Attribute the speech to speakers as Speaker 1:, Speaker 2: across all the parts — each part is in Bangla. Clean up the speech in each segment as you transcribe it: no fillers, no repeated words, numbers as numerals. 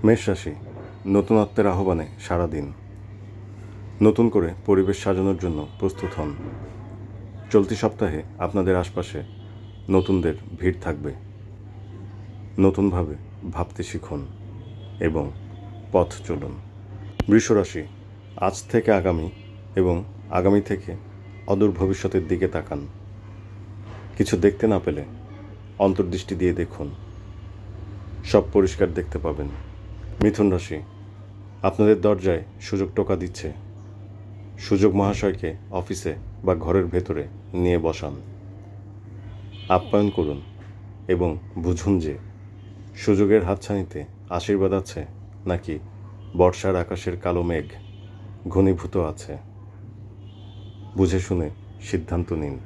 Speaker 1: মেষ রাশি, নতুনত্বের আহ্বানে সারাদিন। নতুন করে পরিবেশ সাজানোর জন্য প্রস্তুত হন। চলতি সপ্তাহে আপনাদের আশপাশে নতুনদের ভিড় থাকবে। নতুনভাবে ভাবতে শিখুন এবং পথ চলুন। বৃষ রাশি, আজ থেকে আগামী এবং আগামী থেকে অদূর ভবিষ্যতের দিকে তাকান। কিছু দেখতে না পেলে অন্তর্দৃষ্টি দিয়ে দেখুন, সব পরিষ্কার দেখতে পাবেন। মিথুন রাশি, আপনাদের দরজায় সুযোগ টোকা দিচ্ছে। সুযোগ মহাশয়কে অফিসে বা ঘরের ভেতরে নিয়ে বসান, আপ্যায়ন করুন এবং বুঝুন যে সুযোগের হাতছানিতে আশীর্বাদ আছে নাকি বর্ষার আকাশের কালো মেঘ ঘনীভূত আছে। বুঝে শুনে সিদ্ধান্ত নিন।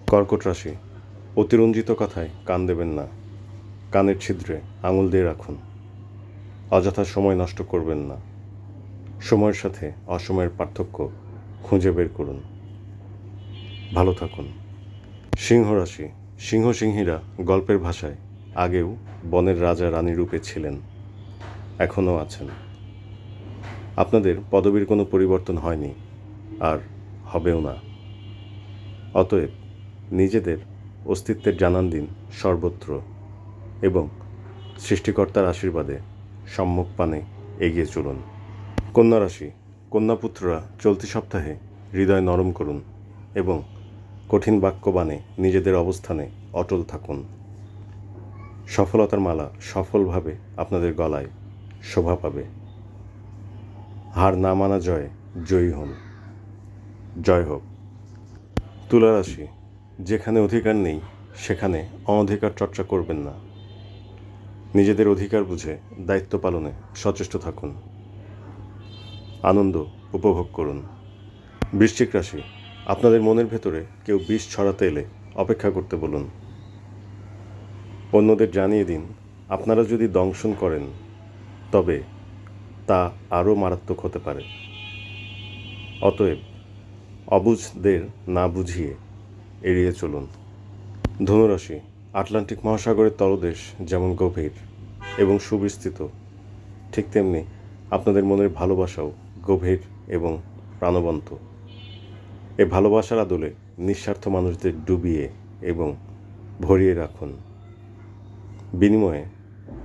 Speaker 1: কর্কট রাশি, অতিরঞ্জিত কথায় কান দেবেন না। কানের ছিদ্রে আঙুল দিয়ে রাখুন। অযথা সময় নষ্ট করবেন না। সময়ের সাথে অসময়ের পার্থক্য খুঁজে বের করুন। ভালো থাকুন। সিংহ রাশি, সিংহীরা গল্পের ভাষায় আগেও বনের রাজা রানী রূপে ছিলেন, এখনও আছেন। আপনাদের পদবীর কোনো পরিবর্তন হয়নি আর হবেও না। অতএব নিজেদের অস্তিত্বের জানান দিন সর্বত্র এবং সৃষ্টিকর্তার আশীর্বাদে সম্মুখ পানে এগিয়ে চলুন। কন্যা রাশি, কন্যাপুত্ররা চলতি সপ্তাহে হৃদয় নরম করুন এবং কঠিন বাক্যবাণে নিজেদের অবস্থানে অটল থাকুন। সফলতার মালা সফলভাবে আপনাদের গলায় শোভা পাবে। হার না মানা জয়ে জয়ী হন। জয় হোক। তুলা রাশি, যেখানে অধিকার নেই সেখানে অনধিকার চর্চা করবেন না। নিজেদের অধিকার বুঝে দায়িত্ব পালনে সচেষ্ট থাকুন। আনন্দ উপভোগ করুন। বৃশ্চিক রাশি, আপনাদের মনের ভেতরে কেউ বিষ ছড়াতে এলে অপেক্ষা করতে বলুন। অন্যদের জানিয়ে দিন আপনারা যদি দংশন করেন তবে তা আরও মারাত্মক হতে পারে। অতএব অবুঝদের না বুঝিয়ে এড়িয়ে চলুন। ধনুরাশি, আটলান্টিক মহাসাগরের তলদেশ যেমন গভীর এবং সুবিস্তৃত, ঠিক তেমনি আপনাদের মনের ভালোবাসাও গভীর এবং প্রাণবন্ত। এ ভালোবাসার আদলে নিঃস্বার্থ মানুষদের ডুবিয়ে এবং ভরিয়ে রাখুন। বিনিময়ে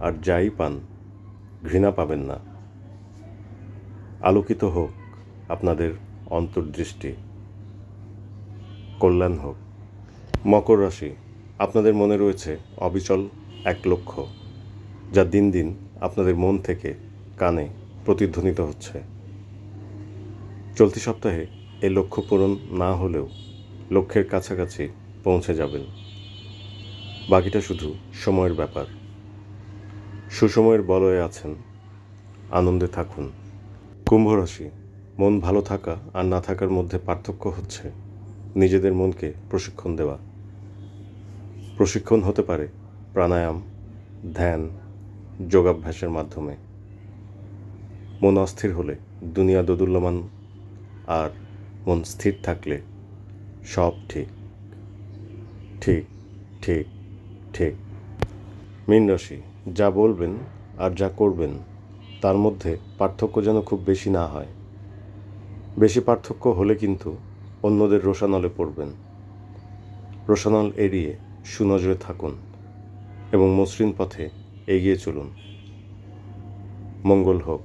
Speaker 1: আর যাই পান ঘৃণা পাবেন না। আলোকিত হোক আপনাদের অন্তর্দৃষ্টি। কল্যাণ হোক। মকর রাশি, আপনাদের মনে রয়েছে অবিচল এক লক্ষ্য, যা দিন দিন আপনাদের মন থেকে কানে প্রতিধ্বনিত হচ্ছে। চলতি সপ্তাহে এই লক্ষ্য পূরণ না হলেও লক্ষ্যের কাছাকাছি পৌঁছে যাবেন। বাকিটা শুধু সময়ের ব্যাপার। সুসময়ের বলয়ে আছেন, আনন্দে থাকুন। কুম্ভ রাশি, মন ভালো থাকা আর না থাকার মধ্যে পার্থক্য হচ্ছে নিজেদের মনকে প্রশিক্ষণ দেওয়া। প্রশিক্ষণ হতে পারে প্রাণায়াম, ধ্যান, যোগাভ্যাসের মাধ্যমে। মন অস্থির হলে দুনিয়া দোদুল্যমান, আর মন স্থির থাকলে সব ঠিক ঠিক ঠিক ঠিক। মীন রাশি, যা বলবেন আর যা করবেন তার মধ্যে পার্থক্য যেন খুব বেশি না হয়। বেশি পার্থক্য হলে কিন্তু অন্যদের রোষানলে পড়বেন। রোষানল এড়িয়ে সুনজরে থাকুন এবং মসৃণ পথে এগিয়ে চলুন। মঙ্গল হোক।